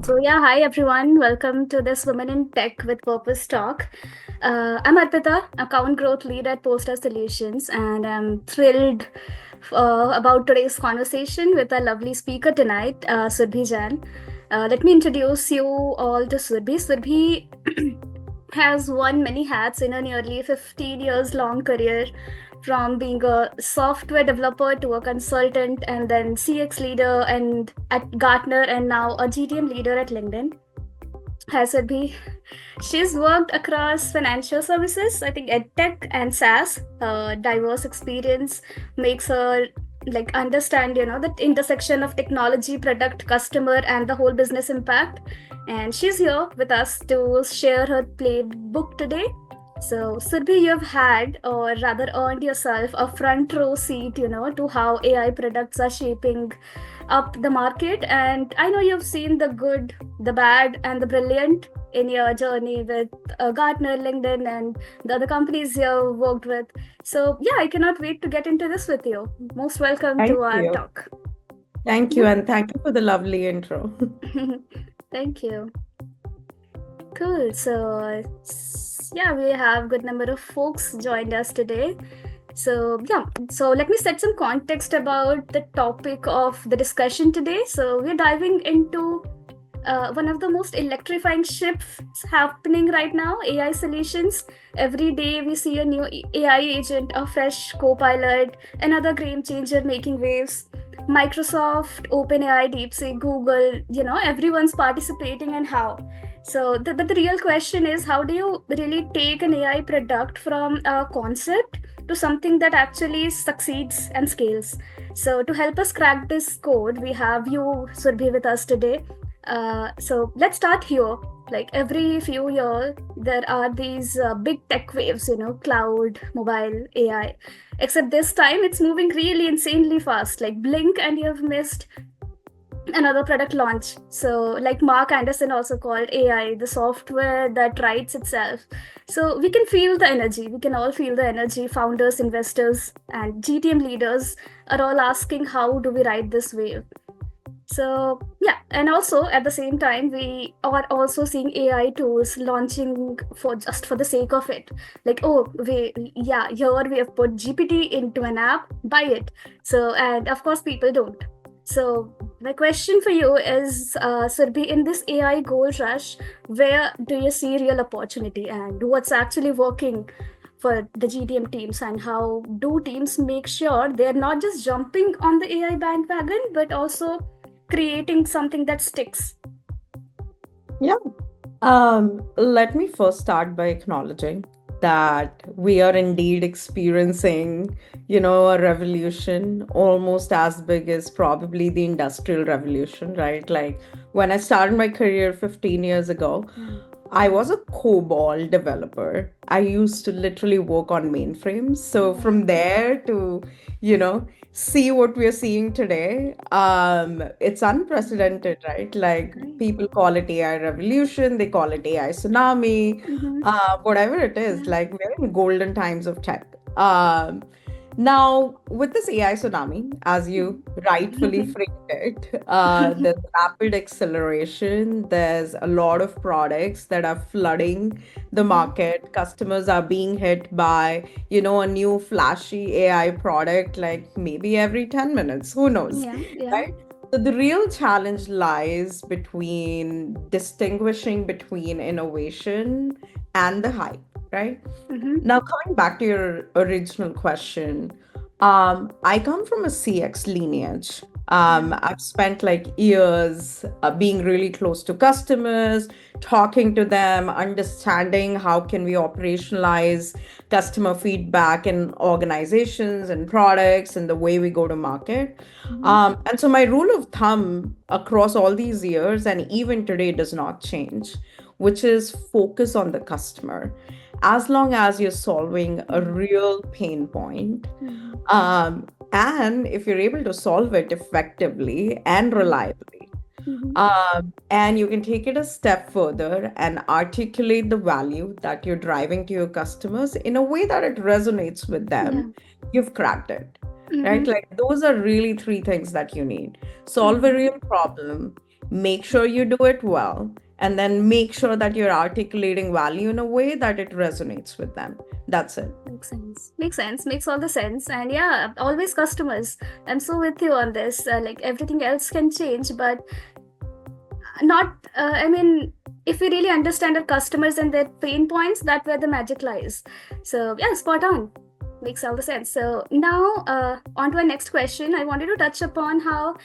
Hi everyone. Welcome to this Women in Tech with Purpose talk. I'm Arpita, account growth lead at Polestar Solutions, and I'm thrilled about today's conversation with our lovely speaker tonight, Surbhi Jain. Let me introduce you all to Surbhi. Surbhi has worn many hats in a nearly 15 years long career, from being a software developer to a consultant and then CX leader and at Gartner and now a GTM leader at LinkedIn. Has Surbhi. She's worked across financial services, I think edtech and SaaS. Diverse experience makes her understand that intersection of technology, product, customer, and the whole business impact. And she's here with us to share her playbook today. So, Surbhi, you've had, or rather earned yourself, a front row seat, to how AI products are shaping up the market. And I know you've seen the good, the bad, and the brilliant in your journey with Gartner, LinkedIn, and the other companies you've worked with. So, yeah, I cannot wait to get into this with you. Most welcome Thank to our you. talk. Thank you. And thank you for the lovely intro. Thank you. Cool. So, yeah, we have good number of folks joined us today. So let me set some context about the topic of the discussion today. So we're diving into one of the most electrifying shifts happening right now, AI solutions. Every day we see a new AI agent, a fresh co-pilot, another game changer making waves. Microsoft, OpenAI, DeepSeek, Google, everyone's participating, and how. So the real question is, how do you really take an AI product from a concept to something that actually succeeds and scales? So to help us crack this code, we have you, Surbhi, with us today. So let's start here. Like every few years, there are these big tech waves, cloud, mobile, AI. Except this time, it's moving really insanely fast. Like blink and you've missed another product launch. So, like Mark Anderson also called AI the software that writes itself. So, we can feel the energy. We can all feel the energy. Founders, investors, and GTM leaders are all asking, how do we ride this wave? So, yeah, and also at the same time, we are also seeing AI tools launching for just for the sake of it. Like, oh, here we have put GPT into an app, buy it. So, and of course, people don't. So, my question for you is, Surbhi, in this AI gold rush, where do you see real opportunity and what's actually working for the GTM teams, and how do teams make sure they're not just jumping on the AI bandwagon, but also creating something that sticks? Yeah. Let me first start by acknowledging that we are indeed experiencing, a revolution almost as big as probably the Industrial Revolution, right? Like when I started my career 15 years ago, I was a COBOL developer. I used to literally work on mainframes. So from there to, you know, see what we're seeing today, it's unprecedented, right? Like people call it AI revolution, they call it AI tsunami, Mm-hmm. whatever it is, Yeah. like we're in golden times of tech. Now, with this AI tsunami, as you rightfully framed it, there's rapid acceleration. There's a lot of products that are flooding the market. Customers are being hit by, a new flashy AI product, like maybe every 10 minutes. Who knows, Yeah, yeah. right? So the real challenge lies between distinguishing between innovation and the hype, right? Mm-hmm. Now, coming back to your original question, I come from a CX lineage. Yeah. I've spent like years being really close to customers, talking to them, understanding how can we operationalize customer feedback in organizations and products and the way we go to market. Mm-hmm. And so my rule of thumb across all these years and even today does not change, which is focus on the customer. As long as you're solving a real pain point, Mm-hmm. and if you're able to solve it effectively and reliably, Mm-hmm. and you can take it a step further and articulate the value that you're driving to your customers in a way that it resonates with Yeah. them, you've cracked it, Mm-hmm. right? Like those are really three things that you need: solve a Mm-hmm. real problem, Make sure you do it well, and then make sure that you're articulating value in a way that it resonates with them. That's it. Makes sense. Makes sense. Makes all the sense. And yeah, always customers. I'm so with you on this. Like everything else can change, but not. I mean, if we really understand our customers and their pain points, that's where the magic lies. So yeah, spot on. Makes all the sense. So now, on to our next question. I wanted to touch upon how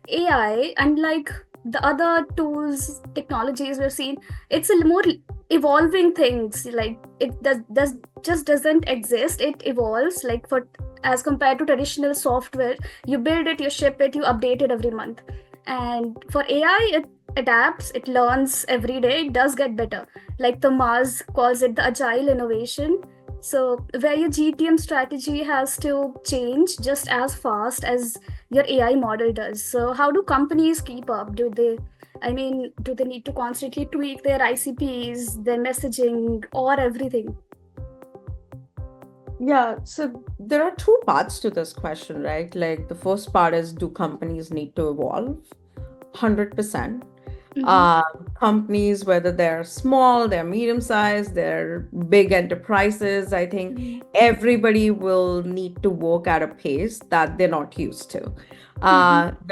AI, unlike the other tools, technologies we've seen, it's a more evolving things. Like it does just doesn't exist. It evolves. Like for as compared to traditional software, you build it, you ship it, you update it every month. And for AI, it adapts, it learns every day, it does get better. Like the Mars calls it the agile innovation. So where your GTM strategy has to change just as fast as your AI model does. So how do companies keep up? Do they need to constantly tweak their ICPs, their messaging, or everything? Yeah, so there are two parts to this question, right? Like the first part is, do companies need to evolve? 100%. Mm-hmm. Companies, whether they're small, they're medium sized, they're big enterprises, I think Mm-hmm. everybody will need to work at a pace that they're not used to. Mm-hmm.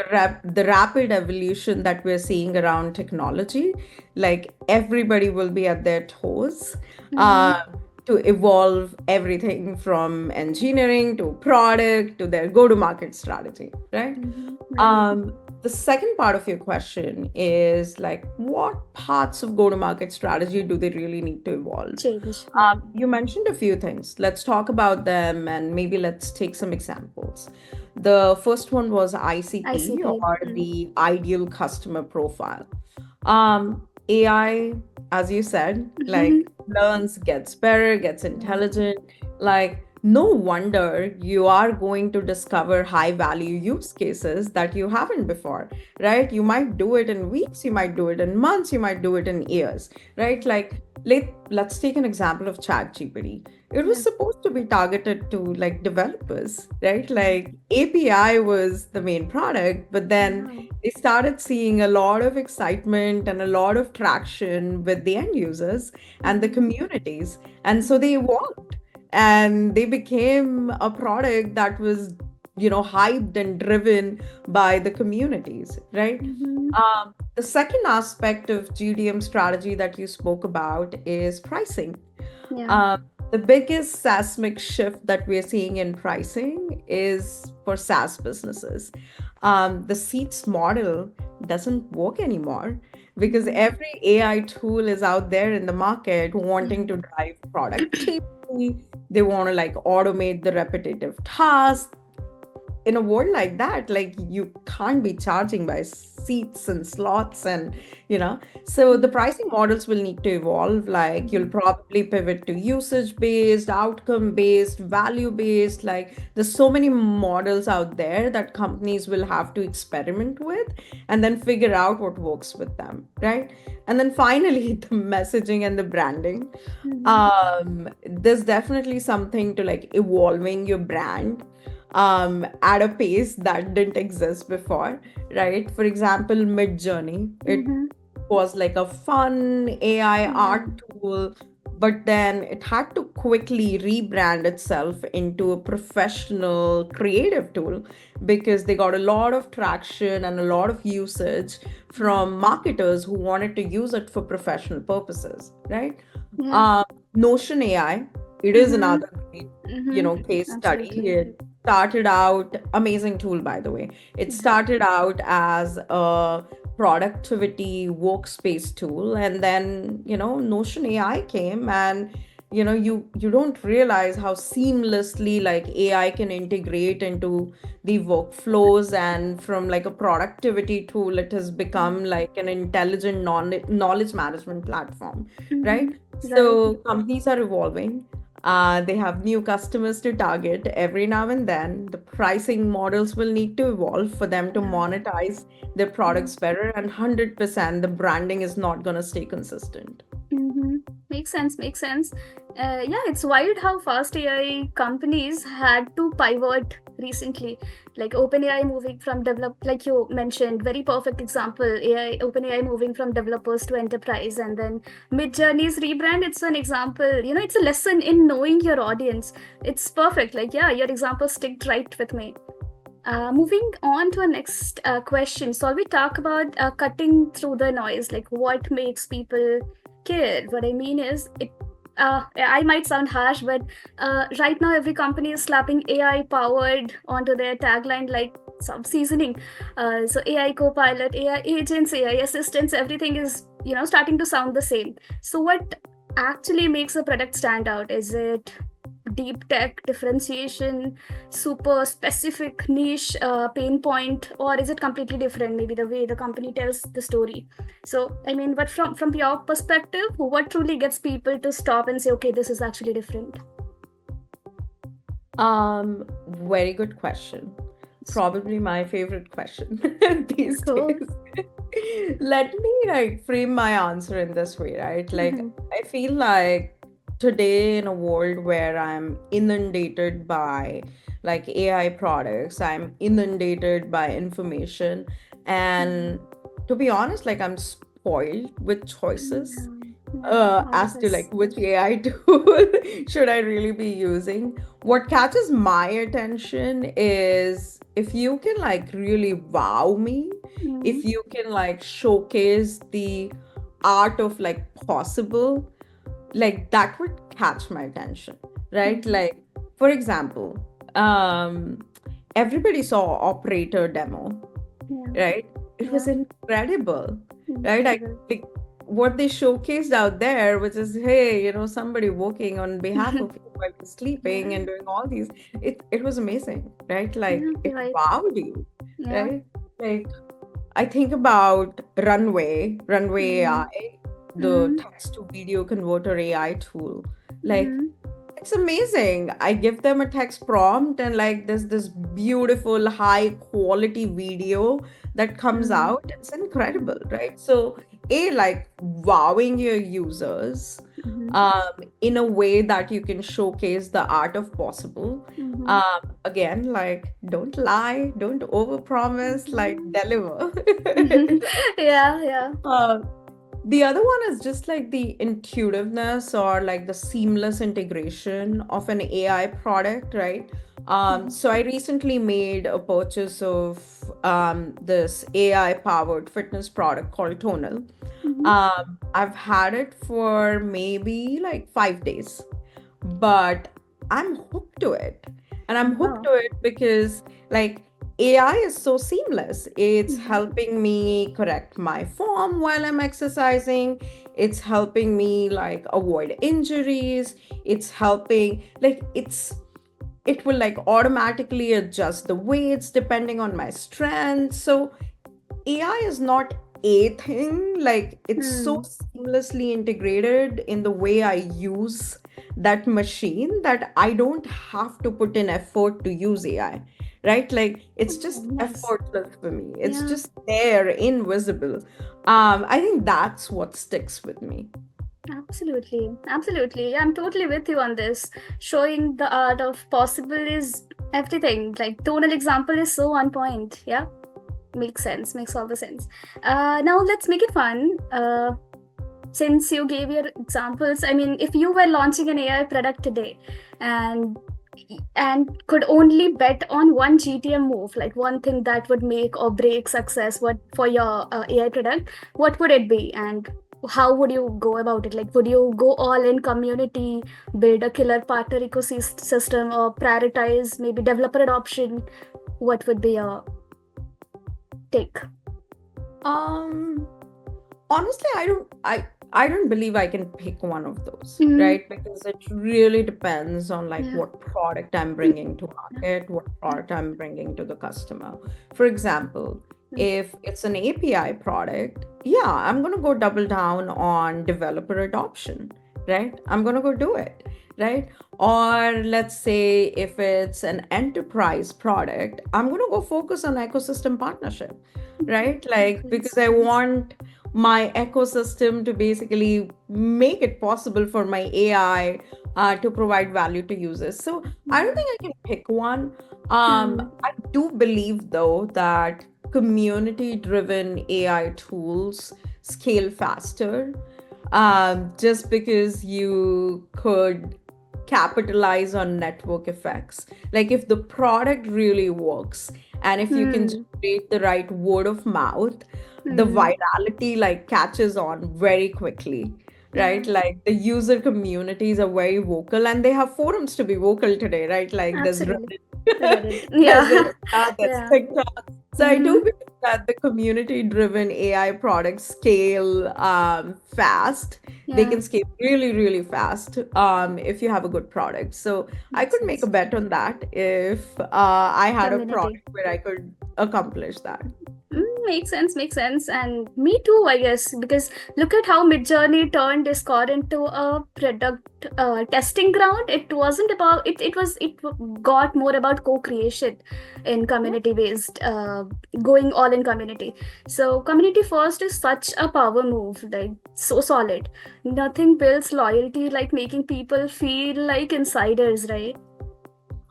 The rapid evolution that we're seeing around technology, like everybody will be at their toes. Mm-hmm. Uh, to evolve everything from engineering to product to their go-to-market strategy, right? Mm-hmm. Right. Um, the second part of your question is like, what parts of go-to-market strategy do they really need to evolve? Change. Yeah. You mentioned a few things. Let's talk about them and maybe let's take some examples. The first one was ICP, ICP. or the ideal customer profile. AI, as you said, Mm-hmm. like learns, gets better, gets intelligent. Like, no wonder you are going to discover high value use cases that you haven't before, right? You might do it in weeks, you might do it in months, you might do it in years, right? Like, let's take an example of ChatGPT. It was Yeah. supposed to be targeted to like developers, right? Like API was the main product, but then Yeah. they started seeing a lot of excitement and a lot of traction with the end users and the Mm-hmm. communities. And so they evolved and they became a product that was, hyped and driven by the communities, right? Mm-hmm. The second aspect of GDM strategy that you spoke about is pricing. Yeah. Um, the biggest seismic shift that we're seeing in pricing is for SaaS businesses. The seats model doesn't work anymore because Mm-hmm. every AI tool is out there in the market wanting Mm-hmm. to drive productivity. They want to like automate the repetitive tasks. In a world like that, like you can't be charging by seats and slots, and so the pricing models will need to evolve. Like you'll Mm-hmm. probably pivot to usage based, outcome based, value based. Like there's so many models out there that companies will have to experiment with and then figure out what works with them, right? And then finally the messaging and the branding. Mm-hmm. There's definitely something to like evolving your brand at a pace that didn't exist before, right? For example, Mid Journey, it Mm-hmm. was like a fun AI Yeah. art tool, but then it had to quickly rebrand itself into a professional creative tool because they got a lot of traction and a lot of usage from marketers who wanted to use it for professional purposes, right? Yeah. Um, Notion AI, it is Mm-hmm. another great, Mm-hmm. case study. Absolutely. It started out amazing tool, by the way. It Yeah. started out as a productivity workspace tool, and then Notion AI came, and you don't realize how seamlessly like AI can integrate into the workflows, and from like a productivity tool it has become like an intelligent knowledge management platform, Mm-hmm. right? Right. So companies are evolving. They have new customers to target every now and then. The pricing models will need to evolve for them to Yeah. monetize their Yeah. products better, and 100% the branding is not going to stay consistent. Mm-hmm. Makes sense. Makes sense. Yeah, it's wild how fast AI companies had to pivot recently, like OpenAI moving from develop, like you mentioned, very perfect example. OpenAI moving from developers to enterprise, and then Midjourney's rebrand. It's an example. It's a lesson in knowing your audience. It's perfect. Like, yeah, your example sticked right with me. Moving on to our next question. So we talk about cutting through the noise, like what makes people care. What I mean is, I might sound harsh, but right now every company is slapping AI powered onto their tagline like some seasoning. So AI co-pilot, AI agents, AI assistants, everything is starting to sound the same. So what actually makes a product stand out? Is it deep tech differentiation, super specific niche pain point, or is it completely different, maybe the way the company tells the story? So I mean, but from your perspective, what truly gets people to stop and say, okay, this is actually different? Very good question. Probably my favorite question these Cool. days. Let me like frame my answer in this way, right? Like Mm-hmm. I feel like today in a world where I'm inundated by like AI products, I'm inundated by information, and to be honest, like I'm spoiled with choices Yeah, all of as to us. like which AI tool should I really be using. What catches my attention is if you can like really wow me, Mm-hmm. if you can like showcase the art of like possible, like that would catch my attention, right? Mm-hmm. Like, for example, um, everybody saw operator demo, Yeah, right? It was yeah, incredible, right? incredible. Like what they showcased out there, which is, hey, somebody working on behalf of you while you're sleeping Yeah, and doing all these. It was amazing, right? yeah, Like it you're right. wowed you, Yeah. right? Like I think about Runway Mm-hmm. AI, the Mm-hmm. text to video converter AI tool. Like Mm-hmm. it's amazing. I give them a text prompt and like there's this beautiful high quality video that comes Mm-hmm. out. It's incredible, right? So like wowing your users Mm-hmm. in a way that you can showcase the art of possible. Mm-hmm. Again, like don't lie, don't overpromise, like Mhm. deliver. Yeah, yeah. Uh, the other one is just like the intuitiveness or like the seamless integration of an AI product, right? Mhm. So I recently made a purchase of this AI powered fitness product called Tonal. Mhm. I've had it for maybe like 5 days, but I'm hooked to it. And I'm hooked Wow. to it because like AI is so seamless. It's Mhm. helping me correct my form while I'm exercising. It's helping me like avoid injuries. It's helping like it will like automatically adjust the weights depending on my strength. So AI is not a thing, like it's so Hmm. seamlessly integrated in the way I use that machine that I don't have to put in effort to use AI, right? Like it's Oh, just nice. effortless for me. It's Yeah, just there, invisible. I think that's what sticks with me. absolutely. Absolutely. I'm totally with you on this. Showing the art of possible is everything. Like, tonal example is so on point. Yeah, makes sense. Makes all the sense. Now let's make it fun. Since you gave your examples, I mean, if you were launching an AI product today and could only bet on one GTM move, like one thing that would make or break success what for your AI product, what would it be, and how would you go about it? Like, would you go all in community, build a killer partner ecosystem, or prioritize maybe developer adoption? What would be your take? Um, Honestly, I don't believe I can pick one of those, Mm, right? Because it really depends on like yeah. what product I'm bringing to Yeah. market, what Yeah. product I'm bringing to the customer. For example, Mm, if it's an API product, yeah, I'm gonna go double down on developer adoption, right? I'm gonna go do it, right? Or let's say if it's an enterprise product, I'm gonna go focus on ecosystem partnership, right? Like because Nice. I want my ecosystem to basically make it possible for my AI to provide value to users. So I don't Yeah. think I can pick one. Hmm. I do believe though that community-driven AI tools scale faster, just because you could capitalize on network effects. Like if the product really works and if you can Hmm. generate the right word of mouth, the Hmm. virality like catches on very quickly, right? Yeah. Like the user communities are very vocal and they have forums to be vocal today, right? Like there's Absolutely. Reddit, Reddit. there's Yeah. Insta, there's Yeah. TikTok. So I do Mm-hmm. believe that the community-driven AI products scale fast. They Yeah. can scale really, really fast if you have a good product. So I Makes could make a sense. bet on that if I had a Community. product where I could accomplish that. Makes sense, makes sense. And me too, I guess, because look at how Midjourney turned Discord into a product testing ground. It wasn't about it, got more about co-creation in Yeah. community based, going all in community. So community first is such a power move, like so solid. Nothing builds loyalty like making people feel like insiders, right?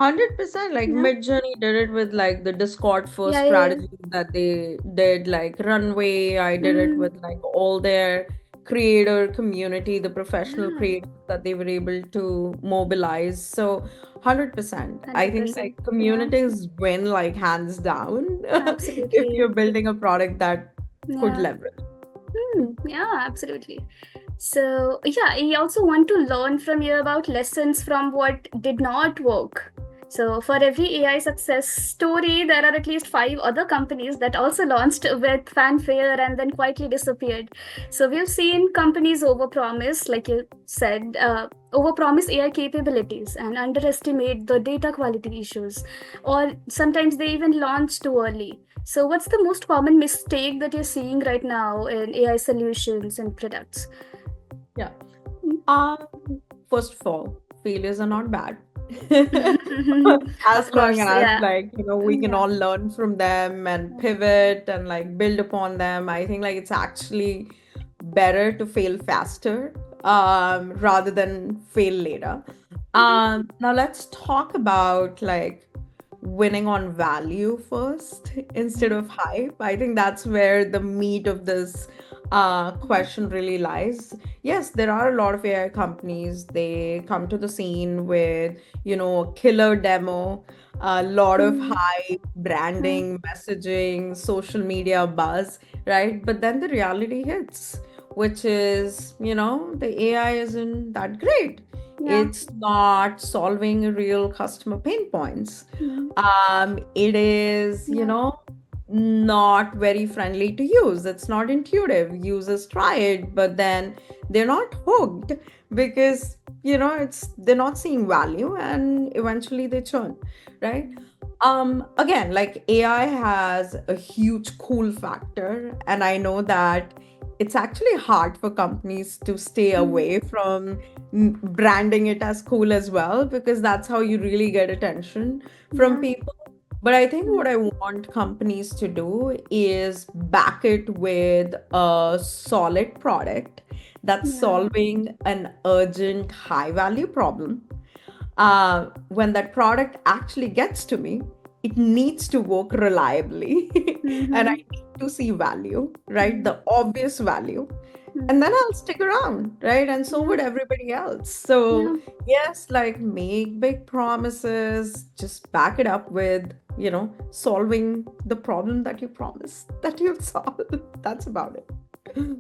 100%. Like Yeah. Midjourney did it with like the Discord first Yeah, yeah, strategy that they did, like Runway. I yeah. did it with like all their creator community, the professional Yeah. creators that they were able to mobilize. So 100%. I think like 100%. Yeah. communities win like hands down if Absolutely. you're building a product that could Yeah. leverage. Yeah, absolutely. So, yeah, I also want to learn from you about lessons from what did not work. So, for every AI success story, there are at least five other companies that also launched with fanfare and then quietly disappeared. So, we've seen companies overpromise, like you said, overpromise AI capabilities and underestimate the data quality issues, or sometimes they even launch too early. So, what's the most common mistake that you're seeing right now in AI solutions and products? Yeah. Mm. Um, First of all, failures are not bad. Of As long course, as yeah. like, we can Yeah. all learn from them and pivot and like build upon them. I think like it's actually better to fail faster rather than fail later. Now let's talk about like winning on value first instead of hype. I think that's where the meat of this question really lies. Yes, there are a lot of AI companies. They come to the scene with, a killer demo, a lot of Mm, hype, mm, branding, messaging, social media buzz, right? But then the reality hits, which is, the AI isn't that great. yeah. It's not solving real customer pain points. Mm, It is, yeah. not very friendly to use. It's not intuitive. Users try it, but then they're not hooked because, it's they're not seeing value and eventually they churn, right? Again, like AI has a huge cool factor, and I know that it's actually hard for companies to stay Mm, away from branding it as cool as well, because that's how you really get attention from yeah. people. But I think Mm, what I want companies to do is back it with a solid product that's yeah. solving an urgent, high value problem. When that product actually gets to me, it needs to work reliably. And I Mm-hmm. need to see value, right? Mm, The obvious value. mm, And then I'll stick around, right? And so yeah. would everybody else. So, Yeah. yes, like make big promises, just back it up with, solving the problem that you promised that you'll solve. That's about it.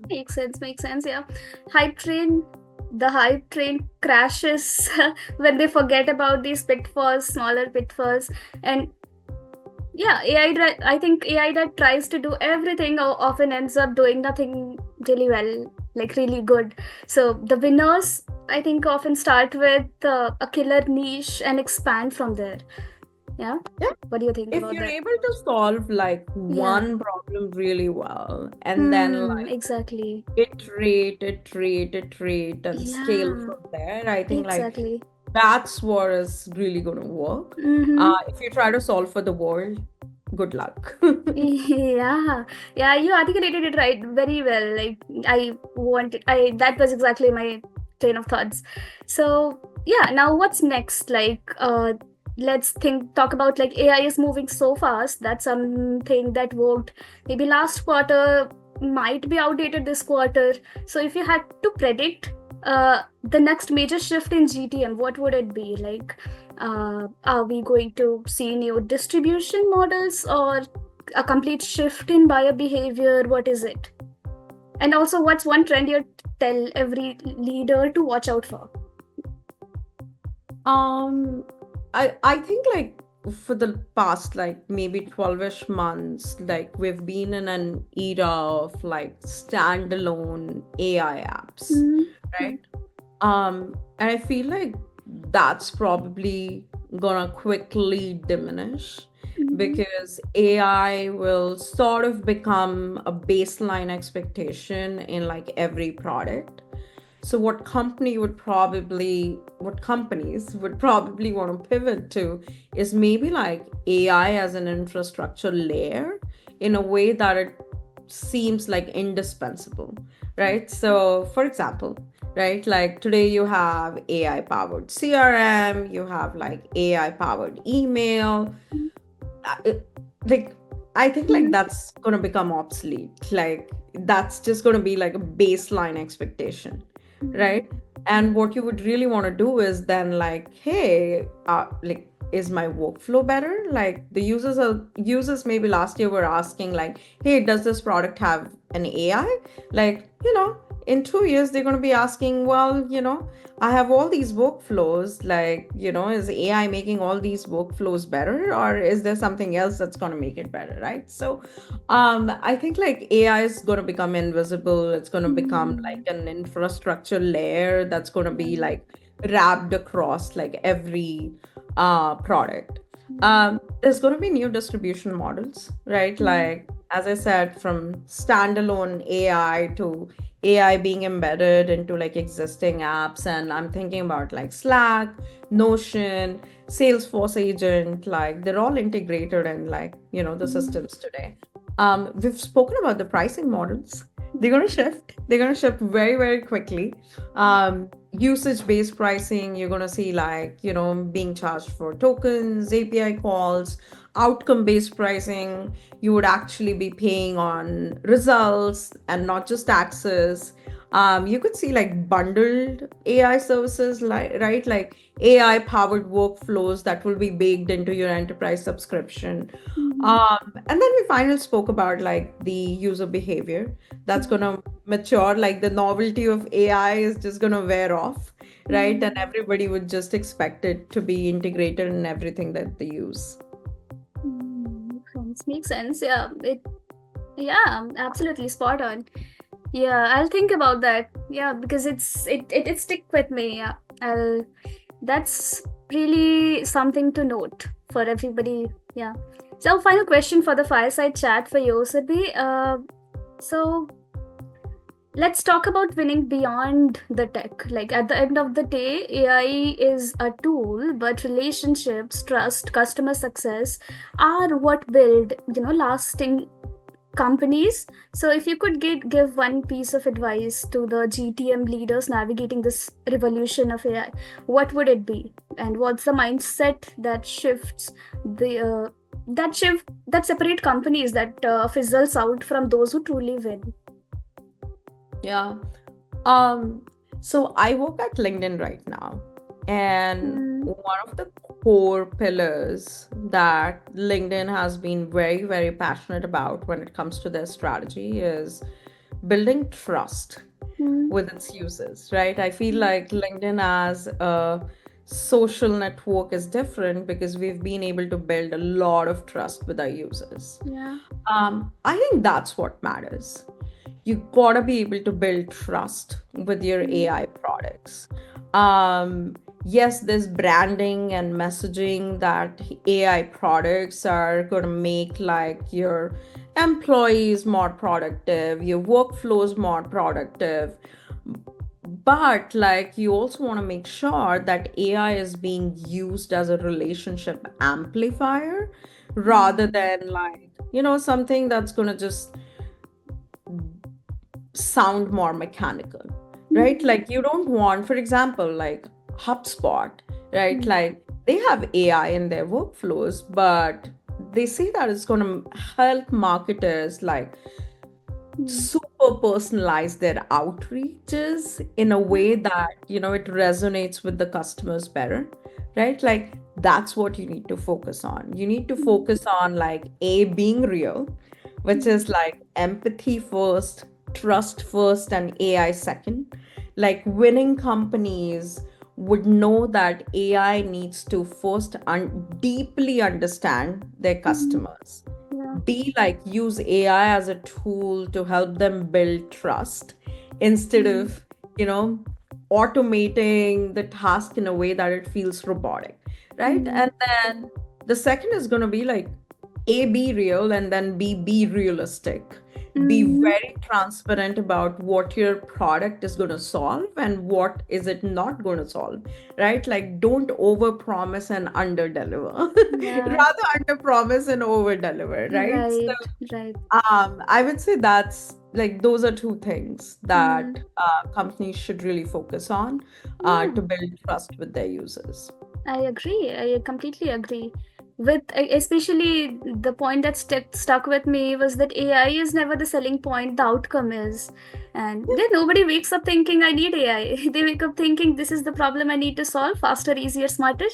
Makes sense, makes sense. Yeah. Hype train, the hype train crashes when they forget about these pitfalls, smaller pitfalls. And yeah, I think AI that tries to do everything often ends up doing nothing really well, like really good. So the winners, I think, often start with a killer niche and expand from there. Yeah. Yeah. What do you think If about you're that? able to solve like Yeah. one problem really well and then like Exactly. iterate, and scale Yeah. from there, I think like Exactly. that's what is really going to work. Mm-hmm. If you try to solve for the world, good luck. Yeah, yeah, you articulated it right very well. Like I that was exactly my train of thoughts. So yeah, now what's next? Like, let's talk about like AI is moving so fast that something that worked maybe last quarter might be outdated this quarter. So if you had to predict the next major shift in GTM, what would it be? Like, are we going to see new distribution models or a complete shift in buyer behavior? What is it? And also, what's one trend you tell every leader to watch out for? Um, I think like for the past like maybe 12-ish months, like we've been in an era of like standalone AI apps, Mm-hmm. right? And I feel like that's probably gonna quickly diminish Mm-hmm. because AI will sort of become a baseline expectation in like every product. So what companies would probably want to pivot to is maybe like AI as an infrastructure layer in a way that it seems like indispensable, right? So, for example, right, like today you have AI powered CRM, you have like AI powered email, it, like I think like that's going to become obsolete. Like that's just going to be like a baseline expectation, right? And what you would really want to do is then like, hey, like is my workflow better? Like the users maybe last year were asking like, hey, does this product have an AI? Like, in 2 years they're going to be asking, well, I have all these workflows, like, is AI making all these workflows better, or is there something else that's going to make it better, right? So, I think like AI is going to become invisible. It's going to become like Mm-hmm. an infrastructure layer that's going to be like wrapped across like every product. There's going to be new distribution models, right? Like, as I said, from standalone AI to AI being embedded into like existing apps. And I'm thinking about like Slack, Notion, Salesforce Agent, like they're all integrated in like, the systems today. We've spoken about the pricing models. They're going to shift. They're going to shift very, very quickly. Usage-based pricing, you're going to see like, being charged for tokens, API calls, outcome-based pricing, you would actually be paying on results and not just access. You could see like bundled AI services, like right, like AI powered workflows that will be baked into your enterprise subscription. And then we finally spoke about like the user behavior that's gonna mature, like the novelty of AI is just gonna wear off, right? And everybody would just expect it to be integrated in everything that they use. Makes sense. Yeah, yeah, absolutely spot on. Yeah, I'll think about that. Yeah, because it stick with me. Yeah, I'll. That's really something to note for everybody. Yeah. So, final question for the fireside chat for you, Surbhi. So let's talk about winning beyond the tech. Like at the end of the day, AI is a tool, but relationships, trust, customer success are what build, lasting companies. So if you could give one piece of advice to the GTM leaders navigating this revolution of AI, what would it be? And what's the mindset that shifts the that separate companies that fizzles out from those who truly win? Yeah. Um, so I work at LinkedIn right now, and Mm, one of the core pillars that LinkedIn has been very, very passionate about when it comes to their strategy is building trust mm, with its users, right? I feel like LinkedIn as a social network is different because we've been able to build a lot of trust with our users. yeah. I think that's what matters. You gotta be able to build trust with your Mm, AI products. Yes, there's branding and messaging that AI products are gonna make like your employees more productive, your workflows more productive. But like you also want to make sure that AI is being used as a relationship amplifier rather mm, than like, something that's going to just sound more mechanical, right? mm, Like you don't want, for example, like HubSpot, right? mm, Like they have AI in their workflows, but they say that it's going to help marketers like Hmm. super personalize their outreaches in a way that it resonates with the customers better, right? Like that's what you need to focus on. You need to Hmm. focus on like a being real, which Hmm. is like empathy first, trust first, and AI second. Like winning companies would know that AI needs to first deeply understand their Hmm. customers, Yeah. be like use AI as a tool to help them build trust instead Hmm. of, you know, automating the task in a way that it feels robotic, right? Hmm. And then the second is going to be like A, be real, and then B, be realistic. Be Hmm. very transparent about what your product is going to solve and what is it not going to solve, right? Like don't over promise and under deliver. Yeah. Rather under promise and over deliver, right? So Right. Right. I would say that's like those are two things Hmm. that companies should really focus on Yeah. to build trust with their users. I agree. I completely agree. Especially the point that stuck with me was that AI is never the selling point, the outcome is. And then nobody wakes up thinking, I need AI. They wake up thinking, this is the problem I need to solve faster, easier, smarter.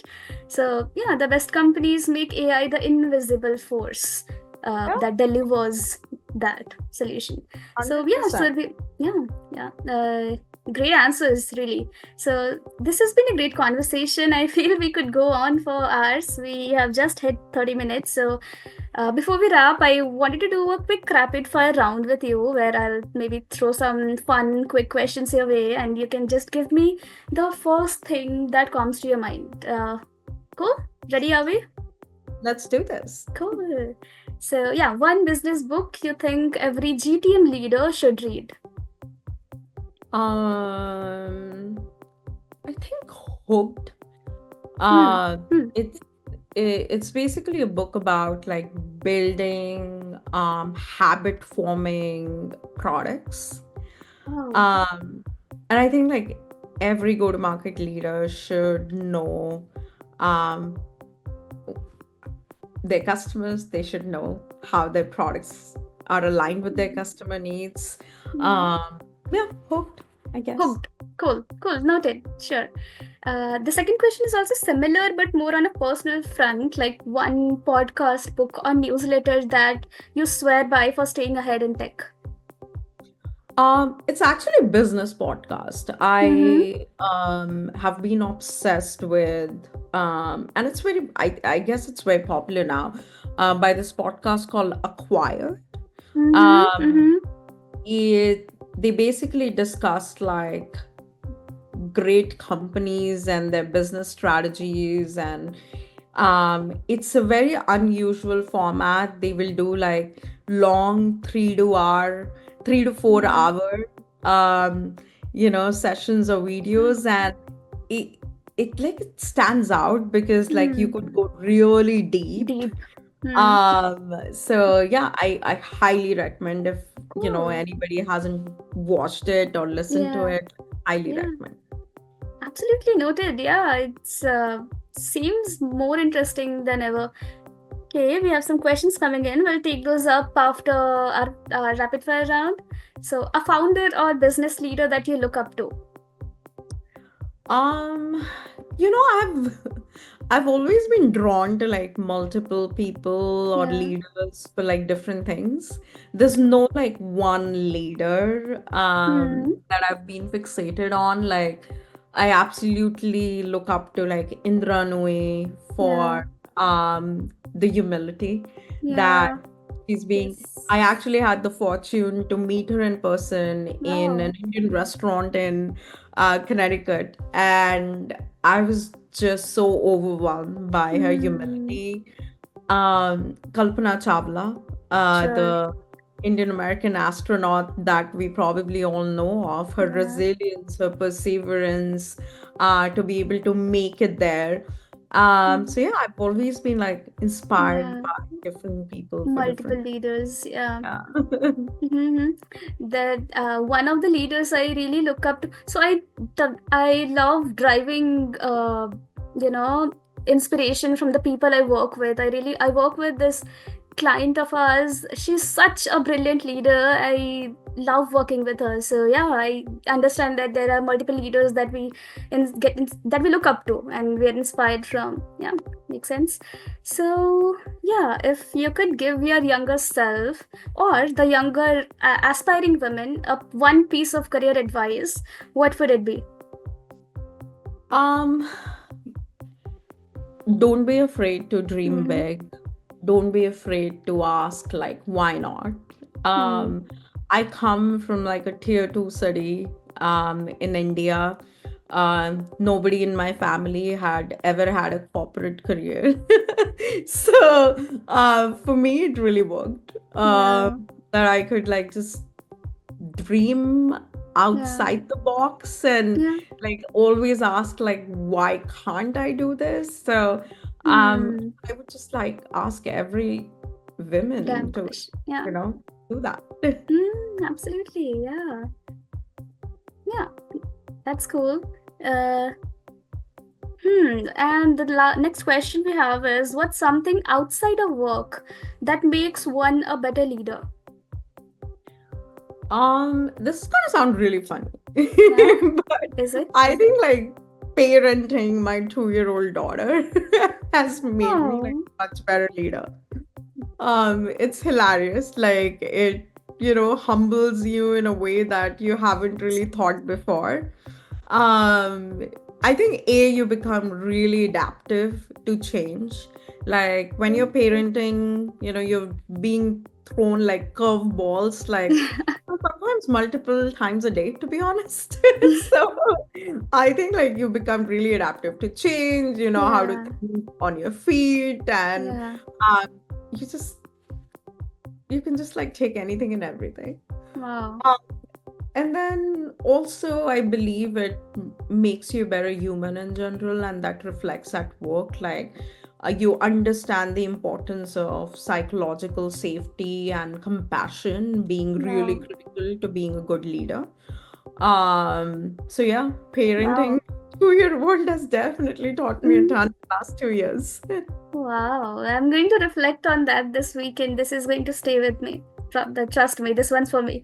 So, yeah, the best companies make AI the invisible force Yeah, that delivers that solution. So, yeah, 100%. so yeah, yeah. Great answers, really. So, this has been a great conversation. I feel we could go on for hours. We have just hit 30 minutes. So, before we wrap, I wanted to do a quick rapid fire round with you where I'll maybe throw some fun, quick questions your way and you can just give me the first thing that comes to your mind. Cool? Ready, are we? Let's do this. Cool. So, yeah, one business book you think every GTM leader should read. Um, I think Hooked. Hmm. Uh, Hmm. it's it's basically a book about like building habit forming products. Oh. Um, and I think like every go-to-market leader should know um, their customers. They should know how their products are aligned with their customer needs. Hmm. Um, yeah, hooked, I guess. Hooked. Cool. Cool. Noted. Sure. The second question is also similar, but more on a personal front, like one podcast, book, or newsletter that you swear by for staying ahead in tech. It's actually a business podcast. Mm-hmm. I have been obsessed with and it's very I guess it's very popular now by this podcast called Acquire. Mm-hmm. Um, Mm-hmm. they basically discuss like great companies and their business strategies, and it's a very unusual format. They will do like long 3 to 4 hour sessions or videos, and it it stands out because like you Mm. could go really deep. Deep. Hmm. So yeah, I highly recommend if Cool. anybody hasn't watched it or listened to Yeah. it, highly Yeah. recommend. Absolutely noted. Yeah. It's seems more interesting than ever. Okay, we have some questions coming in. We'll take those up after our rapid fire round. So, a founder or business leader that you look up to. Um, I've I've always been drawn to like multiple people or Yeah. leaders for like different things. There's no like one leader Hmm. that I've been fixated on. Like I absolutely look up to like Indra Nooyi Yeah. for the humility that Yeah. she's being. Yes. I actually had the fortune to meet her in person in an Wow. Indian restaurant in Connecticut, and I was just so overwhelmed by her Hmm. humility. Kalpana Chawla, Sure. the Indian American astronaut that we probably all know of, her Yeah. resilience, her perseverance, to be able to make it there. Hmm. So yeah, I've always been like inspired Yeah. by different people for Multiple different. leaders. Yeah. Yeah. That one of the leaders I really look up to. So I love driving. You know inspiration from the people I work with. I work with this client of ours. She's such a brilliant leader. I love working with her. So yeah, I understand that there are multiple leaders that that we look up to and we're inspired from. Yeah, makes sense. So yeah, if you could give your younger self or the younger aspiring women one piece of career advice, what would it be? Um, don't be afraid to dream Mm-hmm. big. Don't be afraid to ask, like, why not? Hmm. Um, I come from like a tier two city in India. Nobody in my family had ever had a corporate career. So for me, it really worked. Yeah, That I could like just dream yeah, outside the box and yeah. like always ask like why can't I do this? So Hmm. I would just like ask every women Damn to, question. Yeah. do that. Absolutely. Yeah. Yeah. That's cool. Uh, And the next question we have is, what's something outside of work that makes one a better leader? This is gonna sound really funny, Yeah. but Is it? I think like parenting my 2-year-old daughter has made me like Oh. a much better leader. It's hilarious. Like it, humbles you in a way that you haven't really thought before. Um, I think you become really adaptive to change. Like when you're parenting, you're being thrown like curveballs, like sometimes multiple times a day, to be honest. So I think like you become really adaptive to change, how to Yeah. think on your feet, and Yeah. um, you just you can just like take anything and everything. Wow. Um, and then also, I believe it makes you a better human in general, and that reflects at work. Like, you understand the importance of psychological safety and compassion being really Wow. critical to being a good leader. So yeah, parenting Wow. 2-year-old has definitely taught me a Mm. ton the last 2 years. Wow. I'm going to reflect on that this weekend. This is going to stay with me. Trust me, this one's for me.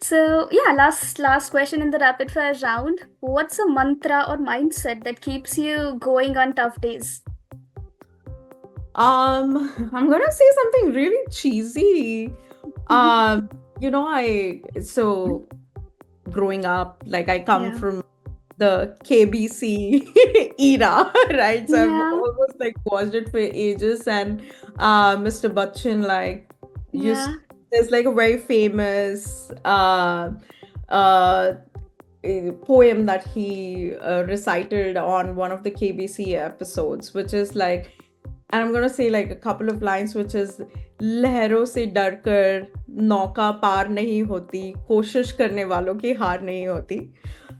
So yeah, last question in the rapid fire round. What's a mantra or mindset that keeps you going on tough days? I'm gonna say something really cheesy. Um, so growing up, like I come Yeah. from the KBC era, right? So I've Yeah. almost like watched it for ages, and Mr. Bachchan like used Yeah. there's like a very famous uh a poem that he recited on one of the KBC episodes, which is like, and I'm gonna say like a couple of lines, which is लहरों से डर कर नौका पार नहीं होती कोशिश करने वालों की हार नहीं होती.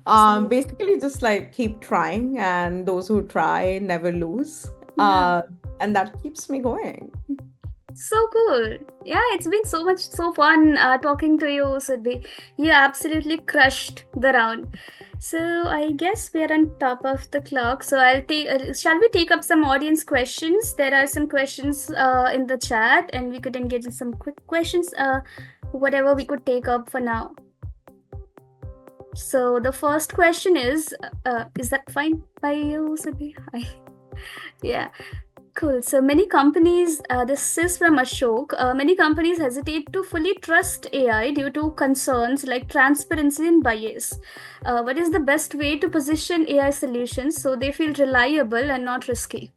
Absolutely. Basically just like keep trying, and those who try never lose. Yeah. And that keeps me going. So cool. Yeah, it's been so fun talking to you, Surbhi. You absolutely crushed the round. So I guess we are on top of the clock. So I'll take. Shall we take up some audience questions? There are some questions in the chat, and we could engage in some quick questions. Whatever we could take up for now. So the first question is that fine by you, Surbhi? Yeah. Cool. So many companies, this is from Ashok, many companies hesitate to fully trust AI due to concerns like transparency and bias. What is the best way to position AI solutions so they feel reliable and not risky?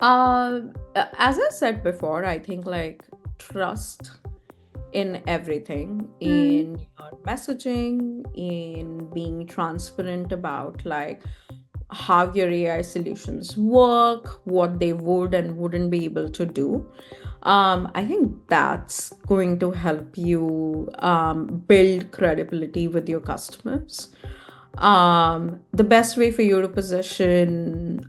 As I said before, I think like trust in everything, Mm, in your messaging, in being transparent about like how your AI solutions work, what they would and wouldn't be able to do. I think that's going to help you build credibility with your customers. The best way for you to position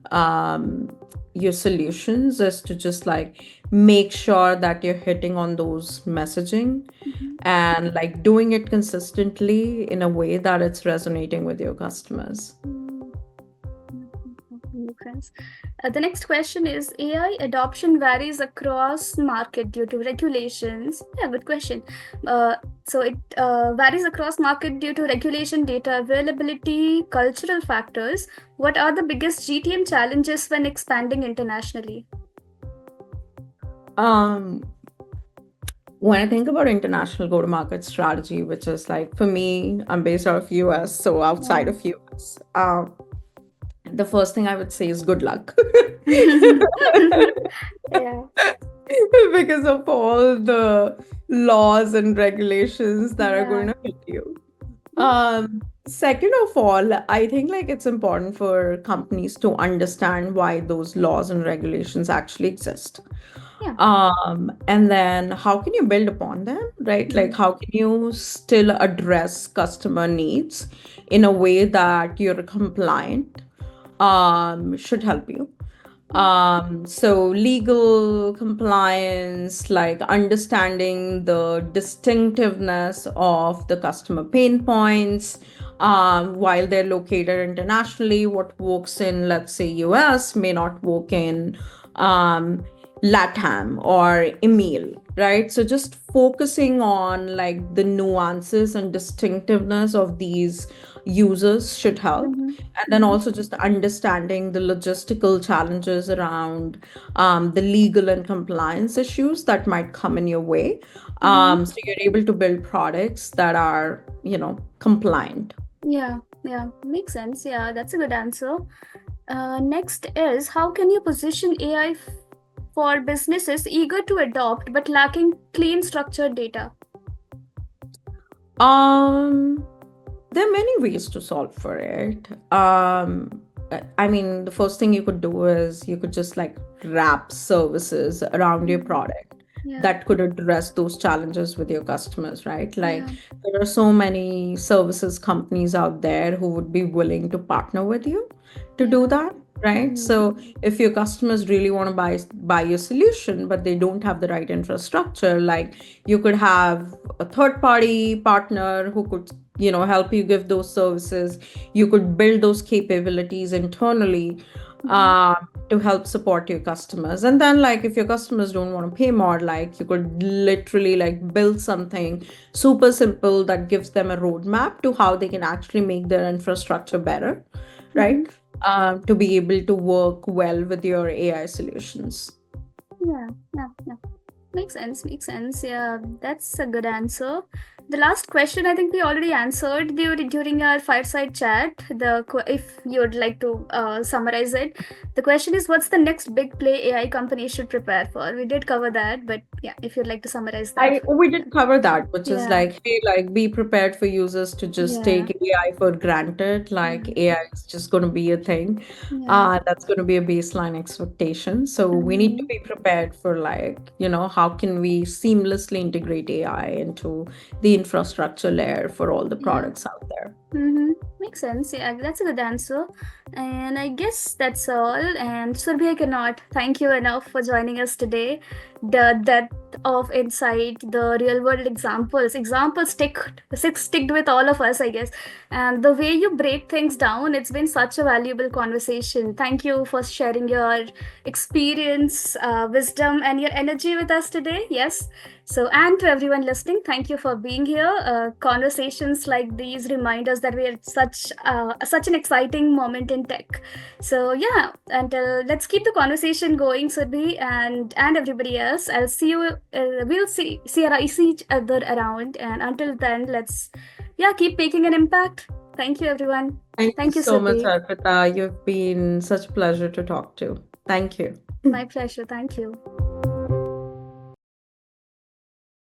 your solutions is to just like make sure that you're hitting on those messaging mhm. and like doing it consistently in a way that it's resonating with your customers. Mm, sense. The next question is AI adoption varies across market due to regulations. Yeah, good question. Uh, so it varies across market due to regulation, data availability, cultural factors. What are the biggest GTM challenges when expanding internationally? Um, when I think about international go-to-market strategy, which is like for me, I'm based out of US, so outside Yeah. of US, the first thing I would say is good luck. Yeah. Because of all the laws and regulations that are going Yeah. to hit you. Second of all, I think like it's important for companies to understand why those laws and regulations actually exist. Yeah. And then how can you build upon them, right? Like Mhm. how can you still address customer needs in a way that you're compliant, should help you. So legal compliance, like understanding the distinctiveness of the customer pain points, while they're located internationally, what works in, let's say, US may not work in LATAM or EMEAL, right? So just focusing on like the nuances and distinctiveness of these users should help. Mhm. And then Mhm. also just understanding the logistical challenges around the legal and compliance issues that might come in your way. Mhm. So you're able to build products that are, compliant. Yeah, yeah, makes sense. Yeah, that's a good answer. Next is how can you position AI for businesses eager to adopt but lacking clean structured data? Um, there are many ways to solve for it. I mean, the first thing you could do is you could just like wrap services around your Mhm. product Yeah, that could address those challenges with your customers, right? Like, yeah, there are so many services companies out there who would be willing to partner with you to do yeah. that, right? Mhm. So, if your customers really want to buy your solution, but they don't have the right infrastructure, like you could have a third party partner who could help you give those services. You could build those capabilities internally, Mhm. to help support your customers. And then like if your customers don't want to pay more, like you could literally like build something super simple that gives them a roadmap to how they can actually make their infrastructure better, right? Mhm. To be able to work well with your AI solutions. Yeah, yeah, yeah. Makes sense, makes sense. Yeah, that's a good answer. The last question I think we already answered during our fireside chat. If you'd like to summarize it, the question is what's the next big play AI company should prepare for? We did cover that, but yeah, if you'd like to summarize that. We did cover that, which is Yeah, like, hey, like be prepared for users to just yeah, take AI for granted. Like yeah, AI is just going to be a thing. yeah. That's going to be a baseline expectation. So we need to Mm-hmm. be prepared for like, how can we seamlessly integrate AI into the infrastructure layer for all the Yeah. products out there. Mm-hmm. Makes sense. Yeah, that's a good answer. And I guess that's all. And Surbhi, I cannot thank you enough for joining us today. The depth of insight, the real world examples sticked with all of us, I guess. And the way you break things down, it's been such a valuable conversation. Thank you for sharing your experience, wisdom, and your energy with us today. Yes. So, and to everyone listening, thank you for being here. Conversations like these remind us that we are such an exciting moment in tech. So, yeah, and let's keep the conversation going, Surbhi, and everybody else. I'll see you. We'll see each other around, and until then, let's keep making an impact. Thank you, everyone. Thank you Thank you, so much, Surbhi. Arpita. You've been such a pleasure to talk to. Thank you. My pleasure. Thank you.